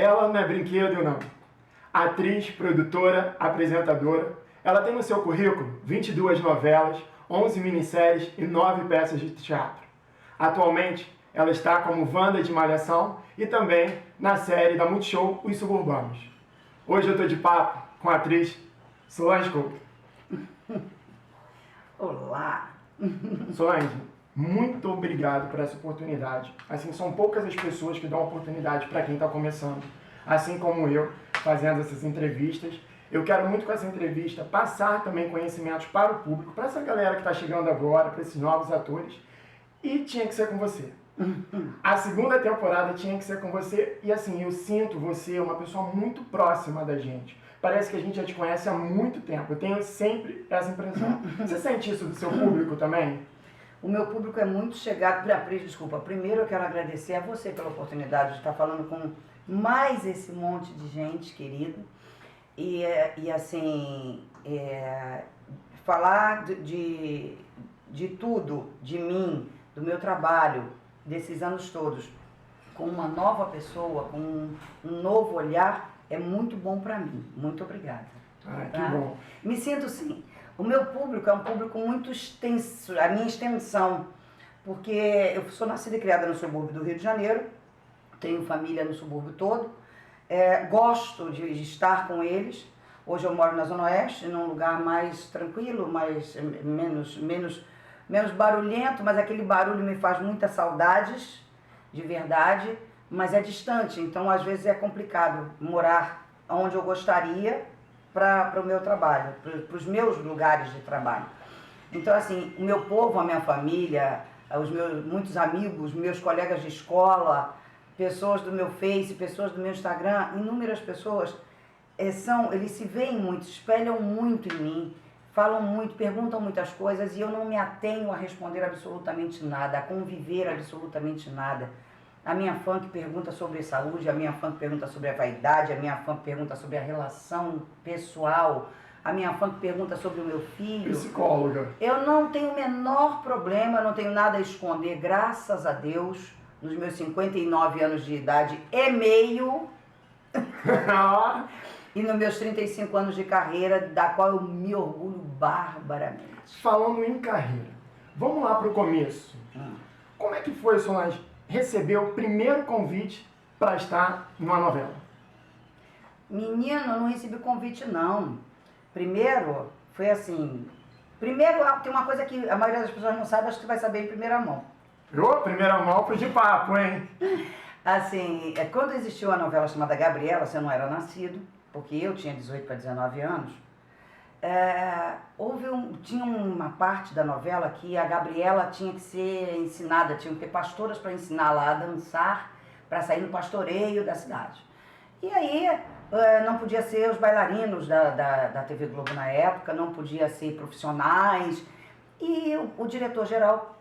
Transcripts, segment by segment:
Ela não é brinquedo, não. Atriz, produtora, apresentadora. Ela tem no seu currículo 22 novelas, 11 minisséries e 9 peças de teatro. Atualmente, ela está como Wanda de Malhação e também na série da Multishow Os Suburbanos. Hoje eu estou de papo com a atriz Solange Couto. Olá! Solange, muito obrigado por essa oportunidade. Assim, são poucas as pessoas que dão oportunidade para quem está começando, assim como eu, fazendo essas entrevistas. Eu quero muito com essa entrevista passar também conhecimentos para o público, para essa galera que está chegando agora, para esses novos atores. E tinha que ser com você. A segunda temporada tinha que ser com você. E assim, eu sinto você uma pessoa muito próxima da gente. Parece que a gente já te conhece há muito tempo. Eu tenho sempre essa impressão. Você sente isso do seu público também? O meu público é muito chegado. Desculpa, primeiro eu quero agradecer a você pela oportunidade de estar falando com mais esse monte de gente querida. E assim, falar de tudo, de mim, do meu trabalho, desses anos todos, com uma nova pessoa, com um novo olhar, é muito bom para mim. Muito obrigada. Ai, que bom. Me sinto sim. O meu público é um público muito extenso, a minha extensão, porque eu sou nascida e criada no subúrbio do Rio de Janeiro, tenho família no subúrbio todo, gosto de estar com eles. Hoje eu moro na Zona Oeste, num lugar mais tranquilo, menos barulhento, mas aquele barulho me faz muitas saudades, de verdade, mas é distante, então às vezes é complicado morar onde eu gostaria para o meu trabalho, para os meus lugares de trabalho. Então assim, o meu povo, a minha família, muitos amigos, meus colegas de escola, pessoas do meu Face, pessoas do meu Instagram, inúmeras pessoas, eles se veem muito, espelham muito em mim, falam muito, perguntam muitas coisas e eu não me atenho a responder absolutamente nada, a conviver absolutamente nada. A minha fã que pergunta sobre saúde, a minha fã que pergunta sobre a vaidade, a minha fã que pergunta sobre a relação pessoal, a minha fã que pergunta sobre o meu filho. Psicóloga. Eu não tenho o menor problema, eu não tenho nada a esconder, graças a Deus, nos meus 59 anos de idade e meio, e nos meus 35 anos de carreira, da qual eu me orgulho barbaramente. Falando em carreira, vamos lá para o começo. Como é que foi, Solange, receber o primeiro convite para estar numa novela? Menino, eu não recebi convite não. Primeiro, foi assim... Primeiro, tem uma coisa que a maioria das pessoas não sabe, acho que vai saber em primeira mão. Primeira mão foi de papo, hein? Assim, quando existiu a novela chamada Gabriela, você não era nascido, porque eu tinha 18 para 19 anos, tinha uma parte da novela que a Gabriela tinha que ser ensinada, tinha que ter pastoras para ensinar lá a dançar, para sair no pastoreio da cidade. E aí não podia ser os bailarinos da TV Globo na época, não podia ser profissionais, e o diretor-geral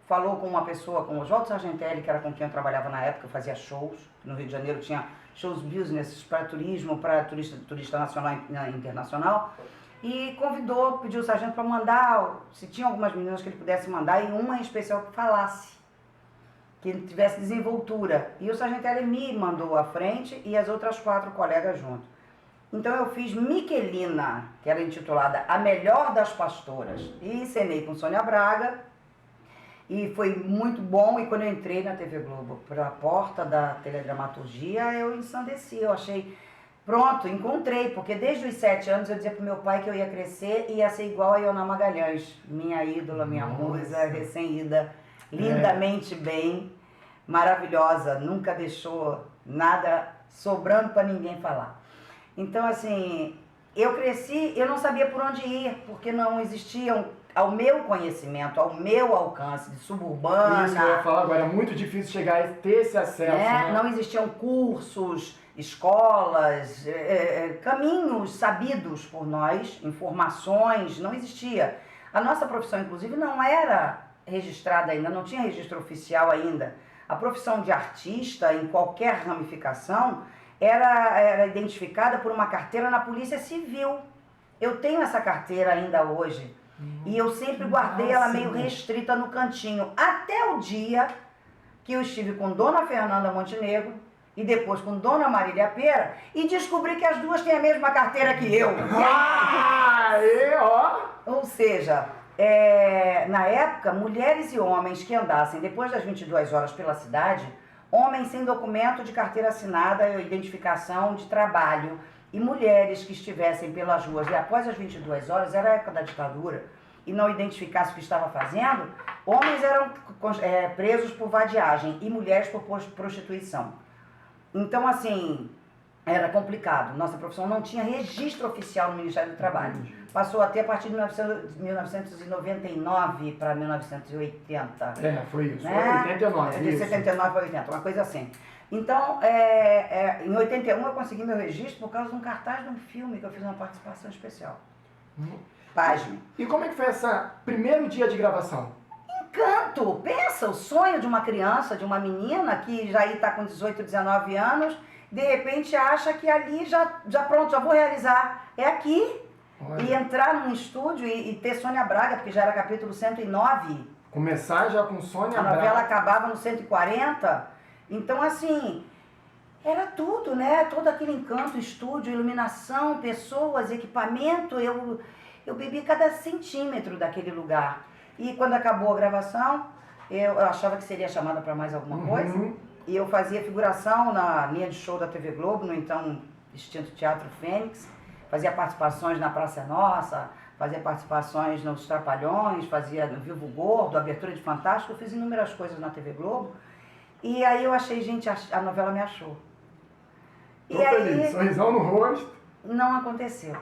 falou com uma pessoa, com o Oswaldo Sargentelli, que era com quem eu trabalhava na época, eu fazia shows, no Rio de Janeiro tinha shows business para turismo, para turista nacional e internacional, e pediu o sargento para mandar, se tinha algumas meninas que ele pudesse mandar, e uma em especial que falasse, que ele tivesse desenvoltura. E o Sargentelli me mandou à frente e as outras 4 colegas junto. Então eu fiz Miquelina, que era intitulada A Melhor das Pastoras, e encenei com Sônia Braga, e foi muito bom. E quando eu entrei na TV Globo, pela porta da teledramaturgia, eu ensandeci, eu achei, pronto, encontrei, porque desde os 7 anos eu dizia pro meu pai que eu ia crescer e ia ser igual a Ioná Magalhães, minha ídola, minha musa, recém-ida, lindamente bem, maravilhosa, nunca deixou nada sobrando para ninguém falar. Então assim, eu cresci, eu não sabia por onde ir, porque não existiam, ao meu conhecimento, ao meu alcance de suburbana. Isso que eu ia falar agora, é muito difícil chegar e ter esse acesso, né? Não existiam cursos, escolas, caminhos sabidos por nós, informações, não existia. A nossa profissão, inclusive, não era registrada ainda, não tinha registro oficial ainda. A profissão de artista, em qualquer ramificação, era identificada por uma carteira na Polícia Civil. Eu tenho essa carteira ainda hoje. E eu sempre guardei ela meio restrita no cantinho. Até o dia que eu estive com Dona Fernanda Montenegro e depois com Dona Marília Pera e descobri que as duas têm a mesma carteira que eu. Ó! Ou seja, na época, mulheres e homens que andassem depois das 22 horas pela cidade, homens sem documento de carteira assinada, identificação de trabalho, e mulheres que estivessem pelas ruas e após as 22 horas, era a época da ditadura, e não identificasse o que estava fazendo, homens eram presos por vadiagem e mulheres por prostituição. Então, assim, era complicado. Nossa profissão não tinha registro oficial no Ministério do Trabalho. Passou até a partir de 1999 para 1980. Foi isso. Né? Foi 89. De 79 para 80, uma coisa assim. Então, em 81 eu consegui meu registro por causa de um cartaz de um filme que eu fiz uma participação especial. Pasme. E como é que foi esse primeiro dia de gravação? Encanto! Pensa, o sonho de uma criança, de uma menina que já está com 18, 19 anos, de repente acha que ali já pronto, já vou realizar. É aqui. Olha. E entrar num estúdio e ter Sônia Braga, porque já era capítulo 109. Começar já com Sônia Braga. A novela acabava no 140. Então, assim, era tudo, né? Todo aquele encanto, estúdio, iluminação, pessoas, equipamento. Eu bebi cada centímetro daquele lugar. E quando acabou a gravação, eu achava que seria chamada para mais alguma coisa. E eu fazia figuração na linha de show da TV Globo, no então extinto Teatro Fênix. Fazia participações na Praça é Nossa, fazia participações nos Trapalhões, fazia no Vivo Gordo, abertura de Fantástico. Eu fiz inúmeras coisas na TV Globo. E aí eu achei, gente, a novela me achou. Tô feliz, sorrisão no rosto. Não aconteceu.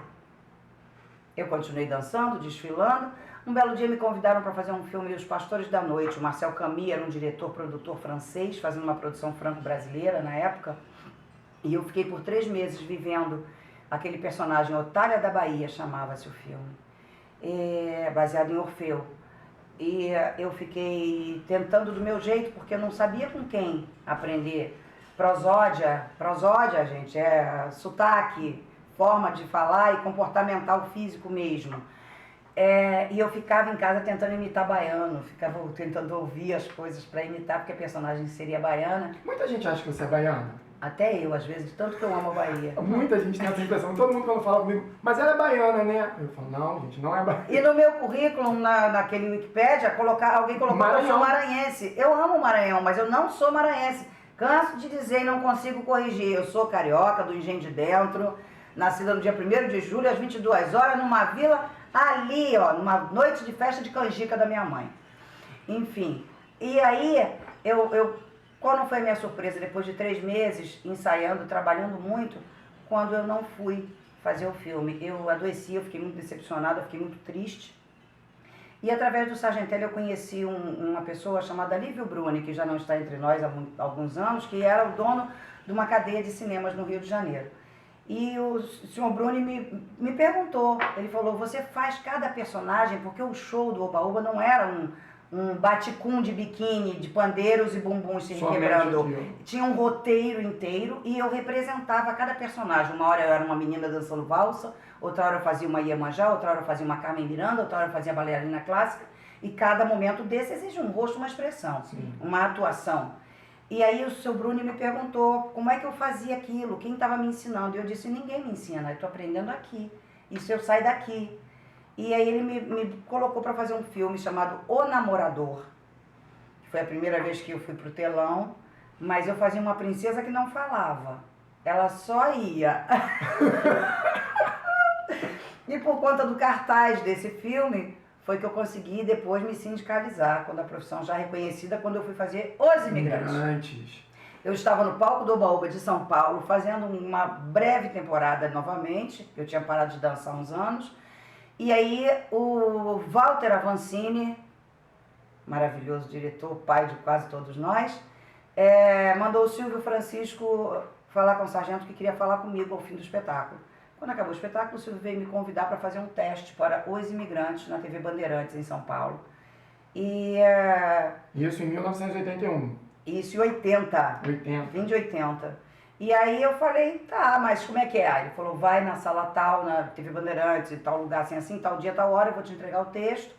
Eu continuei dançando, desfilando. Um belo dia me convidaram para fazer um filme Os Pastores da Noite. O Marcel Camus era um diretor, produtor francês, fazendo uma produção franco-brasileira na época. E eu fiquei por 3 meses vivendo aquele personagem, Otália da Bahia, chamava-se o filme, baseado em Orfeu. E eu fiquei tentando do meu jeito, porque eu não sabia com quem aprender. Prosódia, gente, sotaque, forma de falar e comportamental físico mesmo. E eu ficava em casa tentando imitar baiano, ficava tentando ouvir as coisas para imitar, porque a personagem seria baiana. Muita gente acha que você é baiana. Até eu, às vezes, de tanto que eu amo a Bahia. Muita gente tem essa impressão, todo mundo quando fala comigo, mas ela é baiana, né? Eu falo, não, gente, não é baiana. E no meu currículo, naquele Wikipédia, alguém colocou que eu sou maranhense. Eu amo o Maranhão, mas eu não sou maranhense. Canso de dizer e não consigo corrigir. Eu sou carioca, do Engenho de Dentro, nascida no dia 1º de julho, às 22 horas, numa vila ali, ó, numa noite de festa de canjica da minha mãe. Enfim, e aí quando foi a minha surpresa, depois de 3 meses ensaiando, trabalhando muito, quando eu não fui fazer o filme. Eu adoeci, eu fiquei muito decepcionada, fiquei muito triste. E através do Sargentelli eu conheci uma pessoa chamada Lívio Bruni, que já não está entre nós há alguns anos, que era o dono de uma cadeia de cinemas no Rio de Janeiro. E o senhor Bruni me perguntou, ele falou, você faz cada personagem, porque o show do Oba Oba não era um baticum de biquíni, de pandeiros e bumbuns se requebrando. Tinha um roteiro inteiro e eu representava cada personagem. Uma hora eu era uma menina dançando valsa, outra hora eu fazia uma Iemanjá, outra hora eu fazia uma Carmen Miranda, outra hora eu fazia bailarina clássica. E cada momento desse exige um rosto, uma expressão, uma atuação. E aí o seu Bruno me perguntou como é que eu fazia aquilo, quem estava me ensinando. E eu disse, ninguém me ensina, eu estou aprendendo aqui. Isso eu saio daqui. E aí ele me colocou para fazer um filme chamado O Namorador. Foi a primeira vez que eu fui pro telão, mas eu fazia uma princesa que não falava. Ela só ia. E por conta do cartaz desse filme, foi que eu consegui depois me sindicalizar, quando a profissão já reconhecida, quando eu fui fazer Os Imigrantes. Eu estava no palco do Oba Oba de São Paulo, fazendo uma breve temporada novamente, eu tinha parado de dançar há uns anos, e aí o Walter Avancini, maravilhoso diretor, pai de quase todos nós, mandou o Silvio Francisco falar com o sargento que queria falar comigo ao fim do espetáculo. Quando acabou o espetáculo, o Silvio veio me convidar para fazer um teste para Os Imigrantes na TV Bandeirantes, em São Paulo. Isso em 1981. Isso em 80. Fim de 80. E aí eu falei, tá, mas como é que é? Ele falou, vai na sala tal, na TV Bandeirantes, em tal lugar, assim, tal dia, tal hora, eu vou te entregar o texto.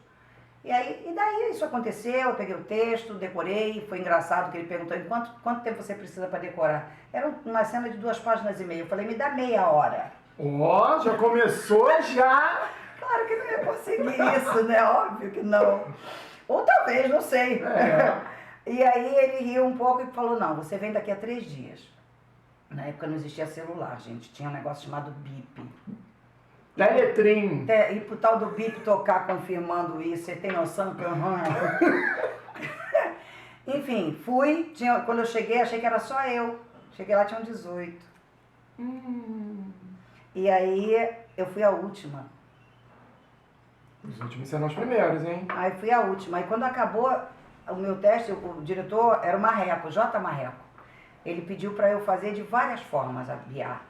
E daí isso aconteceu, eu peguei o texto, decorei, foi engraçado que ele perguntou quanto tempo você precisa para decorar. Era uma cena de 2 páginas e meia, eu falei, me dá meia hora. Ó, já começou já! Claro que não ia conseguir isso, né? Óbvio que não. Ou talvez, não sei. E aí ele riu um pouco e falou, não, você vem daqui a 3 dias. Na época não existia celular, gente, tinha um negócio chamado bip. Teletrim. E pro tal do bip tocar confirmando isso, você tem noção que Enfim, fui, quando eu cheguei, achei que era só eu. Cheguei lá, tinham 18. E aí eu fui a última. Os últimos serão os primeiros, hein? Aí fui a última. Aí quando acabou o meu teste, o diretor era o Marreco, J. Marreco. Ele pediu para eu fazer de várias formas a Biá.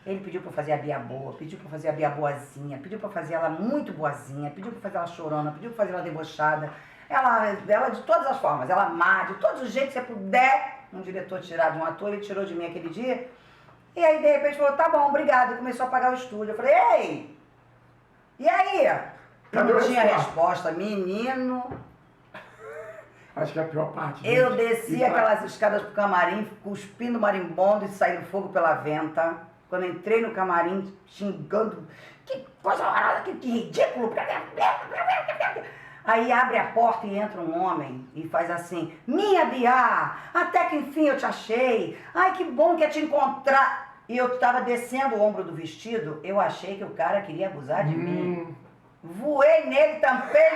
Ele pediu para eu fazer a Bia boa, pediu para eu fazer a Bia boazinha, pediu para eu fazer ela muito boazinha, pediu para eu fazer ela chorona, pediu para eu fazer ela debochada. Ela de todas as formas, ela má, de todos os jeitos que você puder. Um diretor tirar de um ator, ele tirou de mim aquele dia. E aí, de repente, falou, tá bom, obrigado. E começou a apagar o estúdio. Eu falei, ei, e aí? Cadê Não o tinha resultado? resposta, menino. Acho que é a pior parte. Eu gente. desci aquelas escadas pro camarim, cuspindo marimbondo e saindo fogo pela venta. Quando eu entrei no camarim, xingando, que coisa horrorosa, que ridículo. Aí abre a porta e entra um homem e faz assim, minha Biá, até que enfim eu te achei. Ai, que bom que é te encontrar. E eu estava descendo o ombro do vestido, eu achei que o cara queria abusar de mim. Voei nele, tampei.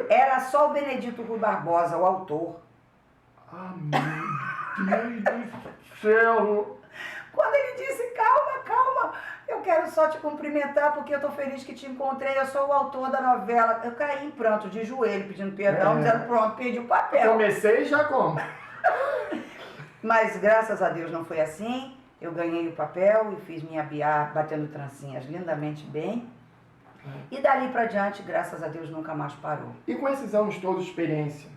Era só o Benedito Rui Barbosa, o autor. Ah, meu Deus do céu! Quando ele disse, calma, calma, eu quero só te cumprimentar porque eu tô feliz que te encontrei, eu sou o autor da novela. Eu caí em pranto, de joelho, pedindo perdão, dizendo, pronto, perdi o papel. Comecei já como? Mas graças a Deus não foi assim, eu ganhei o papel e fiz minha Biá batendo trancinhas lindamente bem. E dali pra diante, graças a Deus, nunca mais parou. E com esses anos todos de experiência,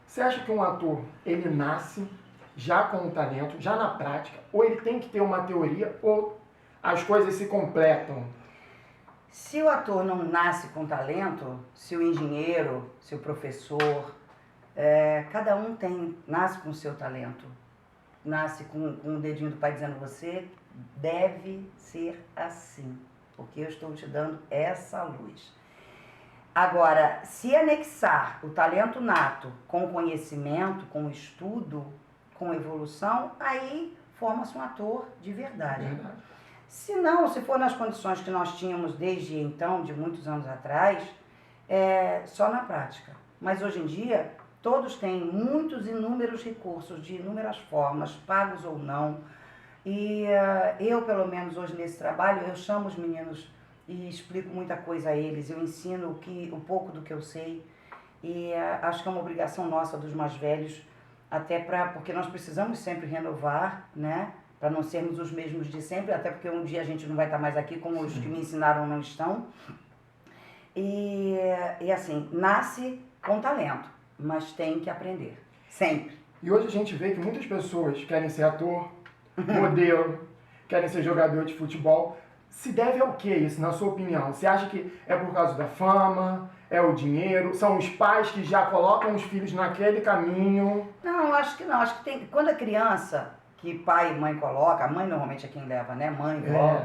você acha que um ator, ele nasce já com o talento, já na prática, ou ele tem que ter uma teoria, ou as coisas se completam? Se o ator não nasce com talento, se o engenheiro, se o professor, cada um nasce com o seu talento. Nasce com o dedinho do pai dizendo, você deve ser assim, porque eu estou te dando essa luz. Agora, se anexar o talento nato com conhecimento, com estudo, com evolução, aí forma-se um ator de verdade. Se não, se for nas condições que nós tínhamos desde então, de muitos anos atrás, só na prática. Mas hoje em dia, todos têm muitos inúmeros recursos, de inúmeras formas, pagos ou não. E eu, pelo menos hoje nesse trabalho, eu chamo os meninos e explico muita coisa a eles. Eu ensino o pouco do que eu sei. E acho que é uma obrigação nossa, dos mais velhos, até porque nós precisamos sempre renovar, né? Para não sermos os mesmos de sempre, até porque um dia a gente não vai estar mais aqui, como os que me ensinaram não estão. E assim, nasce com talento, mas tem que aprender, sempre. E hoje a gente vê que muitas pessoas querem ser ator, modelo, querem ser jogador de futebol. Se deve ao que isso, na sua opinião? Você acha que é por causa da fama, é o dinheiro, são os pais que já colocam os filhos naquele caminho? Não, acho que não. Acho que tem. Quando a criança, que pai e mãe coloca, a mãe normalmente é quem leva, né? Mãe, vó.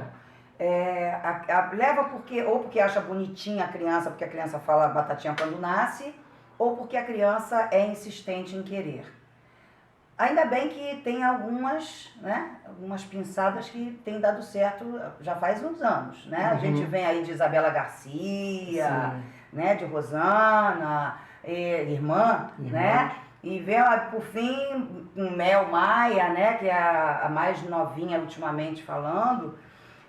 Leva porque acha bonitinha a criança, porque a criança fala batatinha quando nasce, ou porque a criança é insistente em querer. Ainda bem que tem algumas pinçadas que têm dado certo já faz uns anos, né? A gente vem aí de Isabela Garcia, né? De Rosana, irmã, né? E vem, por fim, Mel Maia, né? Que é a mais novinha ultimamente falando.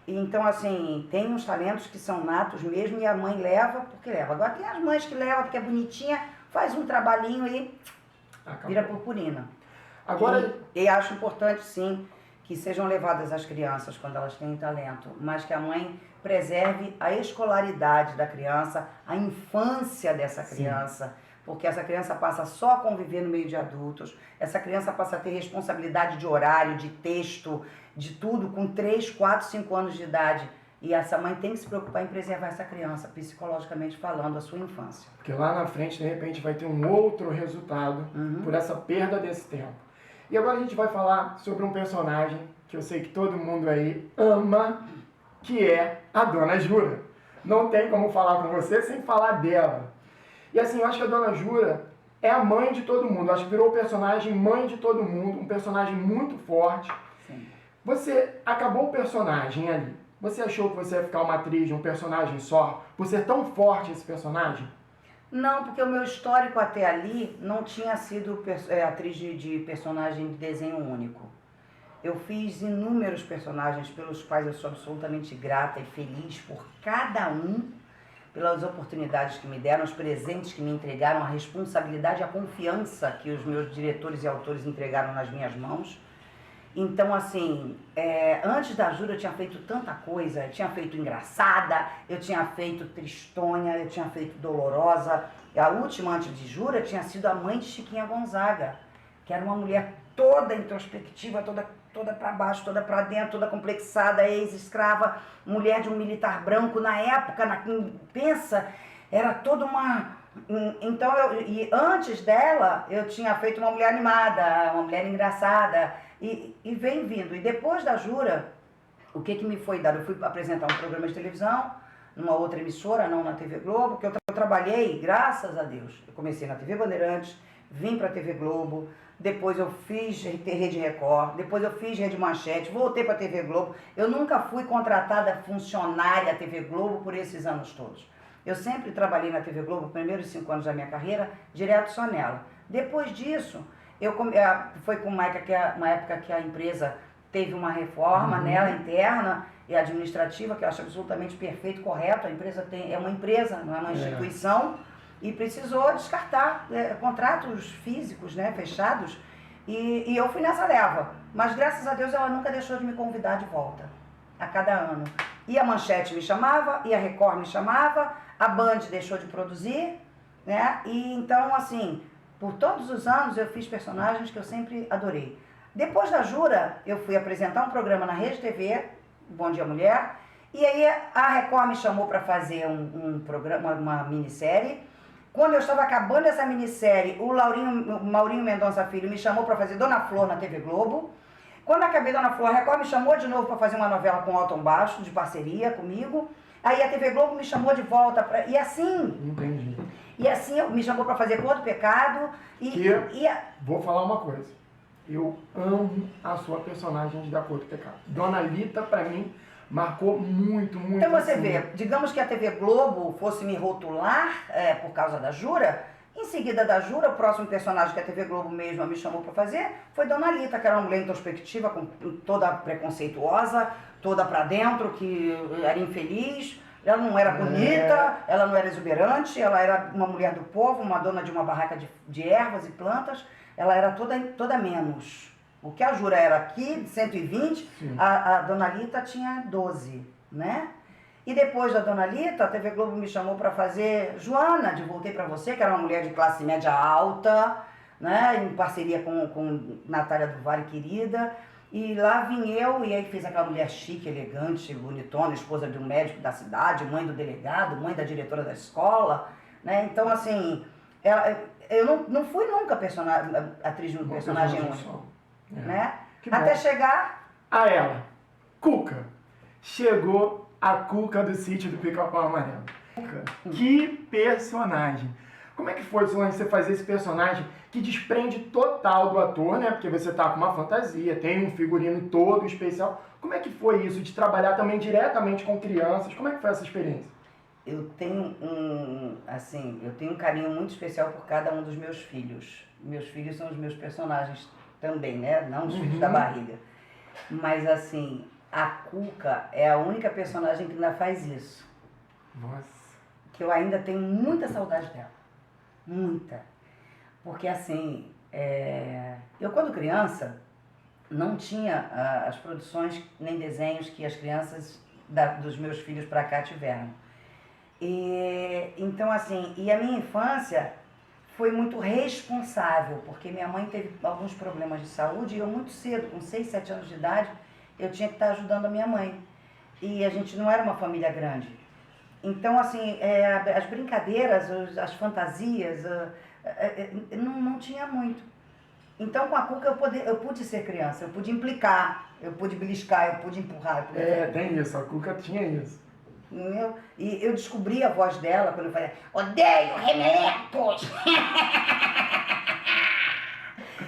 Então, assim, tem uns talentos que são natos mesmo e a mãe leva porque leva. Agora tem as mães que levam porque é bonitinha, faz um trabalhinho e vira purpurina. Agora... E acho importante, sim, que sejam levadas as crianças quando elas têm talento, mas que a mãe preserve a escolaridade da criança, a infância dessa criança, porque essa criança passa só a conviver no meio de adultos, essa criança passa a ter responsabilidade de horário, de texto, de tudo, com 3, 4, 5 anos de idade. E essa mãe tem que se preocupar em preservar essa criança, psicologicamente falando, a sua infância. Porque lá na frente, de repente, vai ter um outro resultado por essa perda desse tempo. E agora a gente vai falar sobre um personagem que eu sei que todo mundo aí ama, que é a Dona Jura. Não tem como falar com você sem falar dela. E assim, eu acho que a Dona Jura é a mãe de todo mundo. Eu acho que virou o personagem mãe de todo mundo, um personagem muito forte. Sim. Você acabou o personagem ali. Você achou que você ia ficar uma atriz de um personagem só, por ser tão forte esse personagem? Não, porque o meu histórico até ali não tinha sido atriz de personagem de desenho único. Eu fiz inúmeros personagens pelos quais eu sou absolutamente grata e feliz por cada um, pelas oportunidades que me deram, os presentes que me entregaram, a responsabilidade e a confiança que os meus diretores e autores entregaram nas minhas mãos. Então, assim, antes da Jura eu tinha feito tanta coisa, eu tinha feito engraçada, eu tinha feito tristonha, eu tinha feito dolorosa. A última antes de Jura tinha sido a mãe de Chiquinha Gonzaga, que era uma mulher toda introspectiva, toda para baixo, toda para dentro, toda complexada, ex-escrava, mulher de um militar branco na época, pensa, era toda uma... Então, e antes dela, eu tinha feito uma mulher animada, uma mulher engraçada, e vem vindo. E depois da Jura, o que me foi dado? Eu fui apresentar um programa de televisão, numa outra emissora, não na TV Globo, que eu trabalhei, graças a Deus. Eu comecei na TV Bandeirantes, vim para a TV Globo, depois eu fiz Rede Record, depois eu fiz Rede Manchete, voltei para a TV Globo. Eu nunca fui contratada funcionária da TV Globo por esses anos todos. Eu sempre trabalhei na TV Globo, primeiros 5 anos da minha carreira, direto só nela. Depois disso, foi com uma época que a empresa teve uma reforma nela interna e administrativa, que eu acho absolutamente perfeito, correto. A empresa é uma empresa, não é uma instituição, e precisou descartar contratos físicos, né, fechados, e eu fui nessa leva. Mas graças a Deus ela nunca deixou de me convidar de volta, a cada ano. E a Manchete me chamava, e a Record me chamava, a Band deixou de produzir, né? E então, assim, por todos os anos eu fiz personagens que eu sempre adorei. Depois da Jura, eu fui apresentar um programa na Rede TV, Bom Dia Mulher, e aí a Record me chamou para fazer um programa, uma minissérie. Quando eu estava acabando essa minissérie, o Maurinho Mendonça Filho me chamou para fazer Dona Flor na TV Globo. Quando eu acabei Dona Flor, a Record me chamou de novo para fazer uma novela com Alton Basto, de parceria comigo. Aí a TV Globo me chamou de volta, e assim... Entendi. E assim, me chamou para fazer Cor do Pecado. Vou falar uma coisa. Eu amo a sua personagem de Da Cor do Pecado. Dona Lita, para mim, marcou muito, muito. Então você vê, digamos que a TV Globo fosse me rotular por causa da Jura. Em seguida da Jura, o próximo personagem que a TV Globo mesma me chamou para fazer foi Dona Lita, que era uma mulher introspectiva, toda preconceituosa, toda para dentro, que era infeliz. Ela não era bonita, ela não era exuberante, ela era uma mulher do povo, uma dona de uma barraca de ervas e plantas. Ela era toda menos. O que a Jura era aqui, de 120, a Dona Lita tinha 12, né? E depois da Dona Lita, a TV Globo me chamou para fazer Joana, de Voltei Pra Você, que era uma mulher de classe média alta, né? Em parceria com Natália do Vale, querida. E lá vim eu, e aí fiz aquela mulher chique, elegante, bonitona, esposa de um médico da cidade, mãe do delegado, mãe da diretora da escola, né? Então, assim, eu não fui nunca atriz de um personagem único, né? Até chegar a ela, Cuca. Chegou a Cuca do Sítio do Pica-Pau Amarelo. Cuca, que personagem! Como é que foi, Solange, você fazer esse personagem que desprende total do ator, né? Porque você tá com uma fantasia, tem um figurino todo especial. Como é que foi isso de trabalhar também diretamente com crianças? Como é que foi essa experiência? Eu tenho um carinho muito especial por cada um dos meus filhos. Meus filhos são os meus personagens também, né? Não os filhos da barriga. Mas, assim, a Cuca é a única personagem que ainda faz isso. Nossa. Que eu ainda tenho muita saudade dela. Muita. Porque, assim, eu quando criança não tinha as produções nem desenhos que as crianças dos meus filhos pra cá tiveram. Então, assim, e a minha infância foi muito responsável, porque minha mãe teve alguns problemas de saúde e eu muito cedo, com 6, 7 anos de idade, eu tinha que estar ajudando a minha mãe. e a gente não era uma família grande. Então, assim, as brincadeiras, as fantasias, não tinha muito. Então, com a Cuca, eu pude ser criança, eu pude implicar, eu pude beliscar, eu pude empurrar. Tem isso, a Cuca tinha isso. Entendeu? E eu descobri a voz dela quando eu falei, odeio remelentos!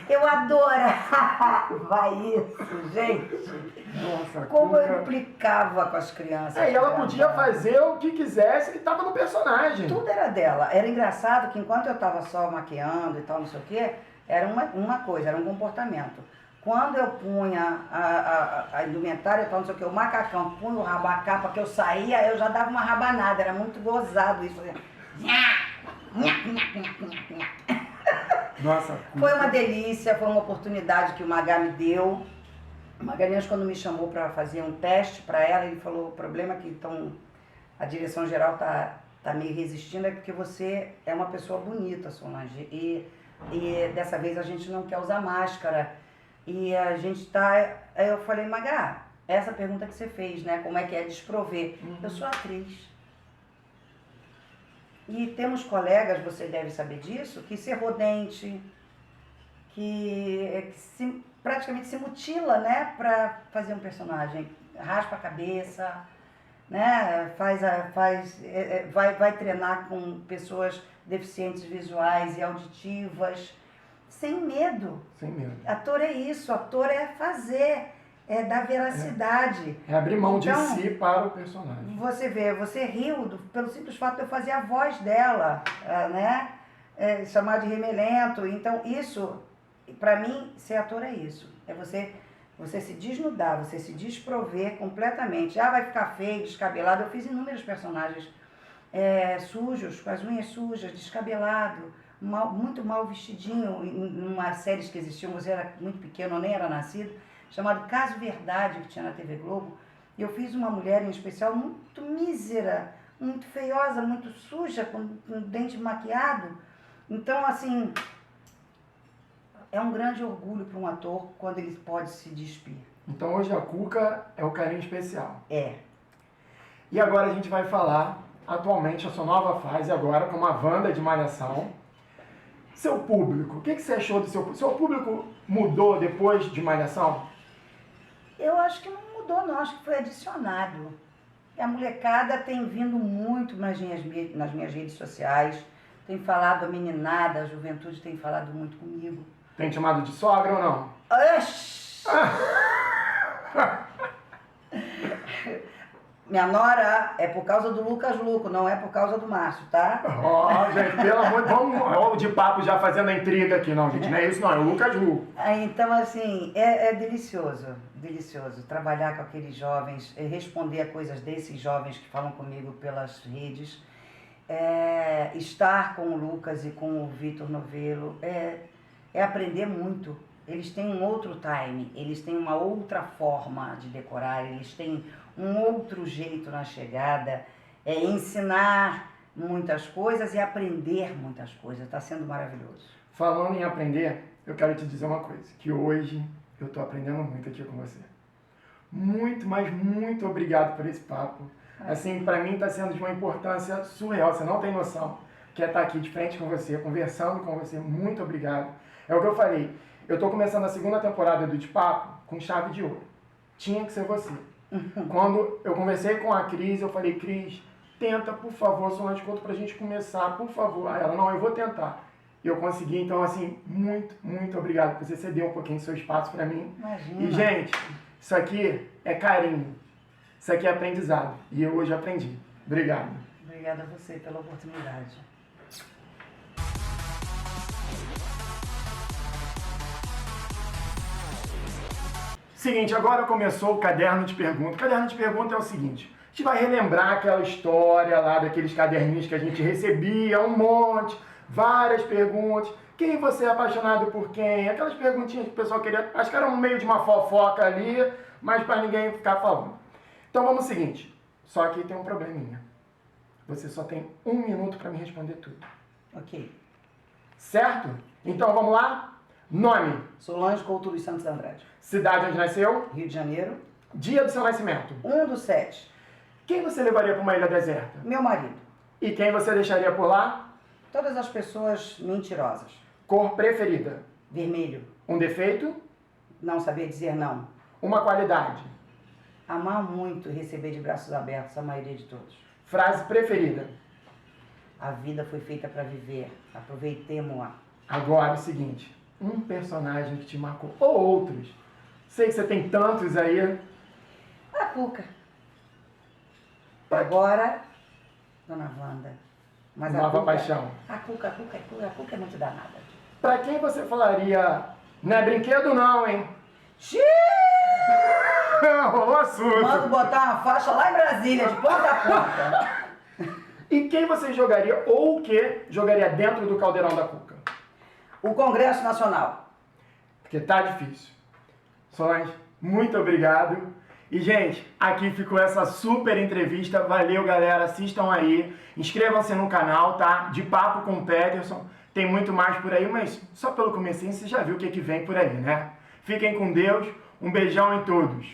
Eu adorava isso, gente. Nossa, Como Cuca... eu implicava com as crianças. E ela podia fazer o que quisesse, que estava no personagem. Tudo era dela. Era engraçado que enquanto eu estava só maquiando e tal, não sei o quê, era uma coisa, era um comportamento. Quando eu punha a indumentária e tal, não sei o quê, o macacão, punha o rabo, a capa que eu saía, eu já dava uma rabanada. Era muito gozado isso. Nossa, Foi uma delícia, foi uma oportunidade que o Magá me deu. O Magalhães, quando me chamou para fazer um teste para ela, ele falou, o problema é que então, a direção geral tá meio resistindo, é porque você é uma pessoa bonita, Solange, e dessa vez a gente não quer usar máscara. E a gente Aí eu falei, Magá, essa pergunta que você fez, né? Como é que é desprover? Eu sou atriz. E temos colegas, você deve saber disso, que cerrou dente, que praticamente se mutila, né, para fazer um personagem. Raspa a cabeça, né, vai treinar com pessoas deficientes visuais e auditivas, sem medo. Sem medo. Ator é isso, ator é fazer, é dar veracidade. É abrir mão então, de si para o personagem. Você vê, você riu pelo simples fato de eu fazer a voz dela, né? Chamar de remelento. Então, isso, para mim, ser ator é isso. É você se desnudar, você se desprover completamente. Vai ficar feio, descabelado. Eu fiz inúmeros personagens sujos, com as unhas sujas, descabelado, muito mal vestidinho. Numa série que existia, você era muito pequeno, eu nem era nascido, chamado Caso Verdade, que tinha na TV Globo. E eu fiz uma mulher em especial muito mísera, muito feiosa, muito suja, com o dente maquiado. Então, assim, é um grande orgulho para um ator quando ele pode se despir. Então hoje a Cuca é o carinho especial. É. E agora a gente vai falar, atualmente, a sua nova fase agora, com uma Wanda de Malhação. Seu público, o que você achou do seu público? Seu público mudou depois de Malhação? Eu acho que não mudou, não. Acho que foi adicionado. A molecada tem vindo muito nas minhas redes sociais, tem falado, a meninada, a juventude tem falado muito comigo. Tem te chamado de sogra ou não? Oxi! Minha nora é por causa do Lucas Luco, não é por causa do Márcio, tá? Gente, pelo amor de Deus, vamos de papo já fazendo a intriga aqui, não, gente, não é isso não, é o Lucas Luco. Então, assim, é delicioso, delicioso trabalhar com aqueles jovens, responder a coisas desses jovens que falam comigo pelas redes, estar com o Lucas e com o Vitor Novello, é aprender muito. Eles têm um outro time, eles têm uma outra forma de decorar, eles têm um outro jeito na chegada, ensinar muitas coisas e aprender muitas coisas. Está sendo maravilhoso. Falando em aprender, eu quero te dizer uma coisa, que hoje eu estou aprendendo muito aqui com você. Muito, mas muito obrigado por esse papo. Assim, para mim está sendo de uma importância surreal, você não tem noção, que é estar aqui de frente com você, conversando com você. Muito obrigado. É o que eu falei, eu estou começando a segunda temporada do De Papo com chave de ouro. Tinha que ser você. Quando eu conversei com a Cris, eu falei, Cris, tenta, por favor, Solange Couto, pra gente começar, por favor. Aí ela, não, eu vou tentar. E eu consegui, então, assim, muito, muito obrigado por você ceder um pouquinho do seu espaço pra mim. Imagina. E, gente, isso aqui é carinho. Isso aqui é aprendizado. E eu hoje aprendi. Obrigado. Obrigada a você pela oportunidade. Seguinte, agora começou o Caderno de Pergunta. O Caderno de Pergunta é o seguinte, a gente vai relembrar aquela história lá daqueles caderninhos que a gente recebia, um monte, várias perguntas. Quem você é apaixonado por quem? Aquelas perguntinhas que o pessoal queria, acho que era um meio de uma fofoca ali, mas para ninguém ficar falando. Então vamos ao seguinte, só que tem um probleminha. Você só tem 1 minuto para me responder tudo. Ok. Certo? Então vamos lá? Nome? Solange Couto dos Santos Andrade. Cidade onde nasceu? Rio de Janeiro. Dia do seu nascimento. 1/7. Quem você levaria para uma ilha deserta? Meu marido. E quem você deixaria por lá? Todas as pessoas mentirosas. Cor preferida. Vermelho. Um defeito? Não saber dizer não. Uma qualidade. Amar muito e receber de braços abertos a maioria de todos. Frase preferida. A vida foi feita para viver. Aproveitemos-a. Agora o seguinte, um personagem que te marcou, ou outros. Sei que você tem tantos aí. A Cuca. Agora, Dona Wanda. Mas a Nova Cuca, paixão. A Cuca é muito danada. Pra quem você falaria, não é brinquedo não, hein? Xiii! Rolou assunto. Mando botar uma faixa lá em Brasília, de ponta a ponta. E quem você jogaria, ou o que jogaria dentro do caldeirão da Cuca? O Congresso Nacional. Porque tá difícil. Solange, muito obrigado. E, gente, aqui ficou essa super entrevista. Valeu, galera. Assistam aí. Inscrevam-se no canal, tá? De Papo com o Peterson. Tem muito mais por aí, mas só pelo comecinho você já viu o que vem por aí, né? Fiquem com Deus. Um beijão em todos.